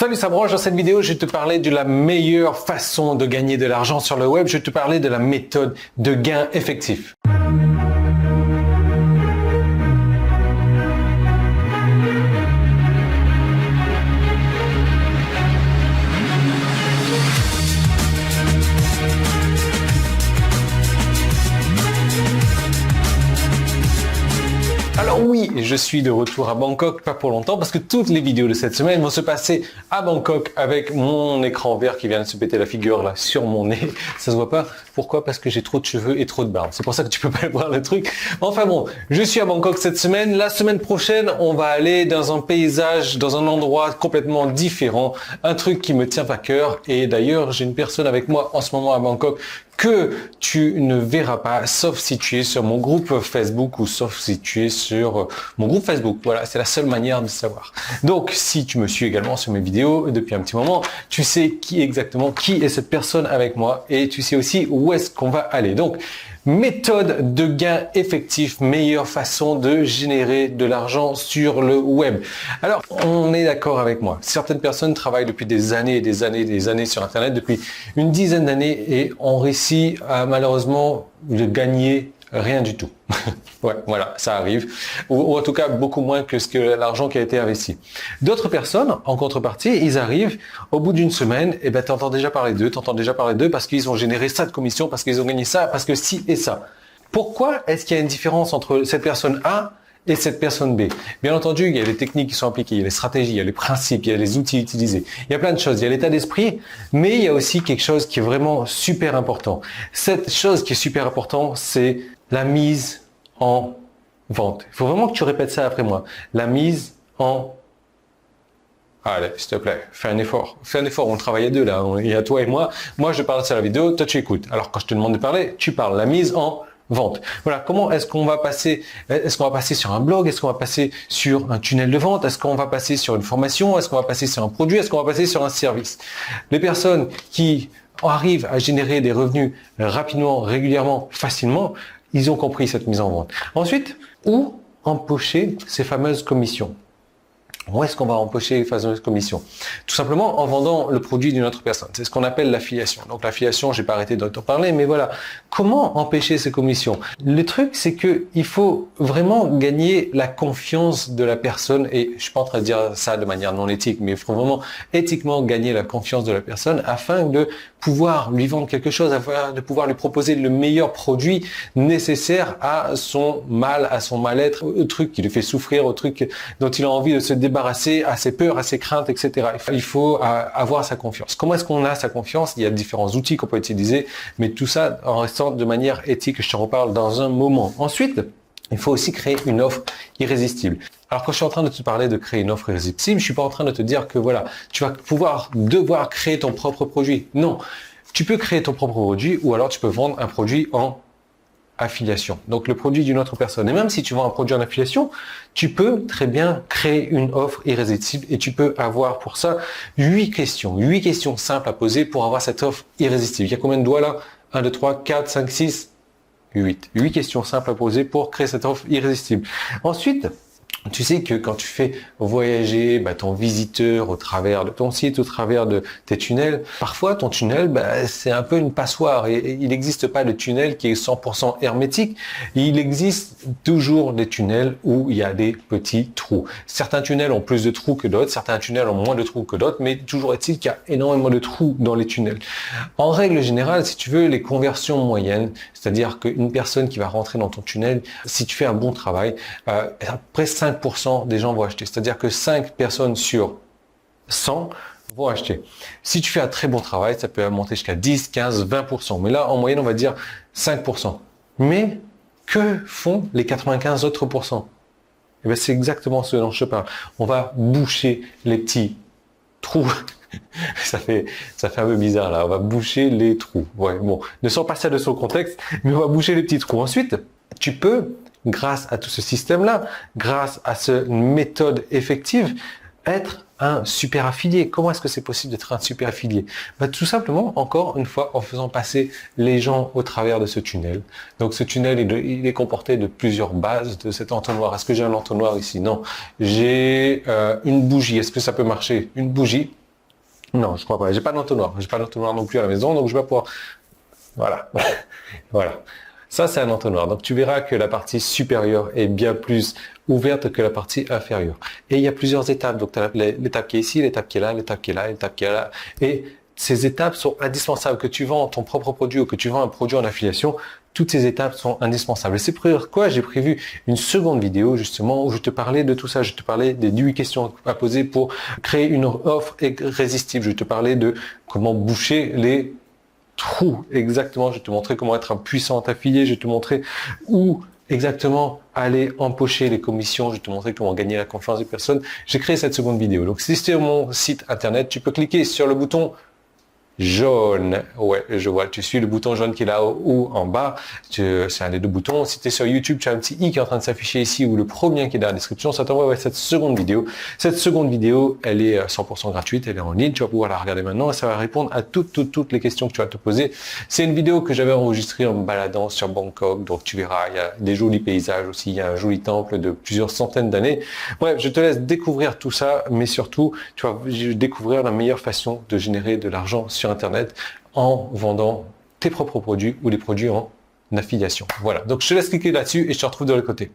Salut, c'est Ambroise. Dans cette vidéo, je vais te parler de la meilleure façon de gagner de l'argent sur le web. Je vais te parler de la méthode de gain effectif. Alors oui, je suis de retour à Bangkok, pas pour longtemps, parce que toutes les vidéos de cette semaine vont se passer à Bangkok avec mon écran vert qui vient de se péter la figure là sur mon nez. Ça se voit pas. Pourquoi? Parce que j'ai trop de cheveux et trop de barbe. C'est pour ça que tu peux pas voir le truc. Enfin bon, je suis à Bangkok cette semaine. La semaine prochaine, on va aller dans un paysage, dans un endroit complètement différent. Un truc qui me tient à cœur. Et d'ailleurs, j'ai une personne avec moi en ce moment à Bangkok que tu ne verras pas, sauf si tu es sur mon groupe Facebook ou sauf si tu es sur mon groupe Facebook. Voilà, c'est la seule manière de savoir. Donc, si tu me suis également sur mes vidéos depuis un petit moment, tu sais qui est cette personne avec moi et tu sais aussi où est-ce qu'on va aller. Donc, méthode de gain effectif, meilleure façon de générer de l'argent sur le web. Alors, on est d'accord avec moi. Certaines personnes travaillent depuis des années et des années et des années sur Internet, depuis une dizaine d'années et ont réussi à malheureusement de gagner rien du tout. Ouais, voilà, ça arrive. Ou en tout cas, beaucoup moins que l'argent qui a été investi. D'autres personnes, en contrepartie, ils arrivent, au bout d'une semaine, et ben, t'entends déjà parler d'eux parce qu'ils ont généré ça de commission, parce qu'ils ont gagné ça, parce que ci et ça. Pourquoi est-ce qu'il y a une différence entre cette personne A et cette personne B? Bien entendu, il y a les techniques qui sont appliquées, il y a les stratégies, il y a les principes, il y a les outils utilisés. Il y a plein de choses, il y a l'état d'esprit, mais il y a aussi quelque chose qui est vraiment super important. Cette chose qui est super important, c'est la mise en vente. Il faut vraiment que tu répètes ça après moi. La mise en... Allez, s'il te plaît, fais un effort. Fais un effort, on travaille à deux là. Il y a toi et moi. Moi, je parle sur la vidéo, toi tu écoutes. Alors quand je te demande de parler, tu parles. La mise en vente. Voilà, comment est-ce qu'on va passer? Est-ce qu'on va passer sur un blog? Est-ce qu'on va passer sur un tunnel de vente? Est-ce qu'on va passer sur une formation? Est-ce qu'on va passer sur un produit? Est-ce qu'on va passer sur un service? Les personnes qui arrivent à générer des revenus rapidement, régulièrement, facilement, ils ont compris cette mise en vente. Ensuite, où empocher ces fameuses commissions? Où est-ce qu'on va empocher les fameuses commissions? Tout simplement en vendant le produit d'une autre personne. C'est ce qu'on appelle l'affiliation. Donc l'affiliation, j'ai pas arrêté d'en parler, mais voilà. Comment empêcher ces commissions? Le truc, c'est que il faut vraiment gagner la confiance de la personne, et je suis pas en train de dire ça de manière non éthique, mais il faut vraiment éthiquement gagner la confiance de la personne afin de pouvoir lui vendre quelque chose, afin de pouvoir lui proposer le meilleur produit nécessaire à son mal, à son mal-être, au truc qui lui fait souffrir, au truc dont il a envie de se débarrasser, à ses peurs, à ses craintes, etc. Il faut avoir sa confiance. Comment est-ce qu'on a sa confiance? Il y a différents outils qu'on peut utiliser, mais tout ça en restant de manière éthique. Je te reparle dans un moment. Ensuite, il faut aussi créer une offre irrésistible. Alors quand je suis en train de te parler de créer une offre irrésistible, je suis pas en train de te dire que voilà, tu vas devoir créer ton propre produit. Non, tu peux créer ton propre produit ou alors tu peux vendre un produit en affiliation. Donc le produit d'une autre personne. Et même si tu vends un produit en affiliation, tu peux très bien créer une offre irrésistible et tu peux avoir pour ça 8 questions simples à poser pour avoir cette offre irrésistible. Il y a combien de doigts là? 1, 2, 3, 4, 5, 6, 8. 8 questions simples à poser pour créer cette offre irrésistible. Ensuite, tu sais que quand tu fais voyager ton visiteur au travers de ton site, au travers de tes tunnels, parfois ton tunnel, c'est un peu une passoire et il n'existe pas de tunnel qui est 100% hermétique. Il existe toujours des tunnels où il y a des petits trous. Certains tunnels ont plus de trous que d'autres, certains tunnels ont moins de trous que d'autres, mais toujours est-il qu'il y a énormément de trous dans les tunnels. En règle générale, si tu veux, les conversions moyennes, c'est-à-dire qu'une personne qui va rentrer dans ton tunnel, si tu fais un bon travail, après 5% des gens vont acheter. C'est-à-dire que 5 personnes sur 100 vont acheter. Si tu fais un très bon travail, ça peut monter jusqu'à 10, 15, 20%. Mais là, en moyenne, on va dire 5%. Mais que font les 95 autres pourcents? Eh bien, c'est exactement ce dont je parle. On va boucher les petits trous. Ça fait un peu bizarre là. On va boucher les trous. Ouais, bon, ne sors pas ça de son contexte, mais on va boucher les petits trous. Ensuite, tu peux, grâce à tout ce système-là, grâce à cette méthode effective, être un super affilié. Comment est-ce que c'est possible d'être un super affilié? Tout simplement, encore une fois, en faisant passer les gens au travers de ce tunnel. Donc ce tunnel, il est comporté de plusieurs bases de cet entonnoir. Est-ce que j'ai un entonnoir ici? Non. J'ai une bougie. Est-ce que ça peut marcher? Une bougie. Non, je crois pas. J'ai pas d'entonnoir. J'ai pas d'entonnoir non plus à la maison, donc je vais pas pouvoir. Voilà. Voilà. Ça, c'est un entonnoir. Donc, tu verras que la partie supérieure est bien plus ouverte que la partie inférieure. Et il y a plusieurs étapes. Donc, tu as l'étape qui est ici, l'étape qui est là, l'étape qui est là, l'étape qui est là. Et ces étapes sont indispensables. Que tu vends ton propre produit ou que tu vends un produit en affiliation, toutes ces étapes sont indispensables. Et c'est pour quoi j'ai prévu une seconde vidéo, justement, où je te parlais de tout ça. Je te parlais des 8 questions à poser pour créer une offre irrésistible. Je te parlais de comment boucher les trous, exactement. Je vais te montrer comment être un puissant affilié. Je vais te montrer où exactement aller empocher les commissions. Je vais te montrer comment gagner la confiance des personnes. J'ai créé cette seconde vidéo. Donc, si c'est sur mon site internet, tu peux cliquer sur le bouton jaune. Ouais, je vois. Tu suis le bouton jaune qui est là ou en bas. C'est un des deux boutons. Si tu es sur YouTube, tu as un petit i qui est en train de s'afficher ici ou le premier qui est dans la description. Ça t'envoie vers cette seconde vidéo. Cette seconde vidéo, elle est 100% gratuite. Elle est en ligne. Tu vas pouvoir la regarder maintenant et ça va répondre à toutes les questions que tu vas te poser. C'est une vidéo que j'avais enregistrée en me baladant sur Bangkok. Donc, tu verras, il y a des jolis paysages aussi. Il y a un joli temple de plusieurs centaines d'années. Bref, je te laisse découvrir tout ça, mais surtout, tu vas découvrir la meilleure façon de générer de l'argent sur Internet en vendant tes propres produits ou les produits en affiliation. Voilà, donc je te laisse cliquer là-dessus et je te retrouve de l'autre côté.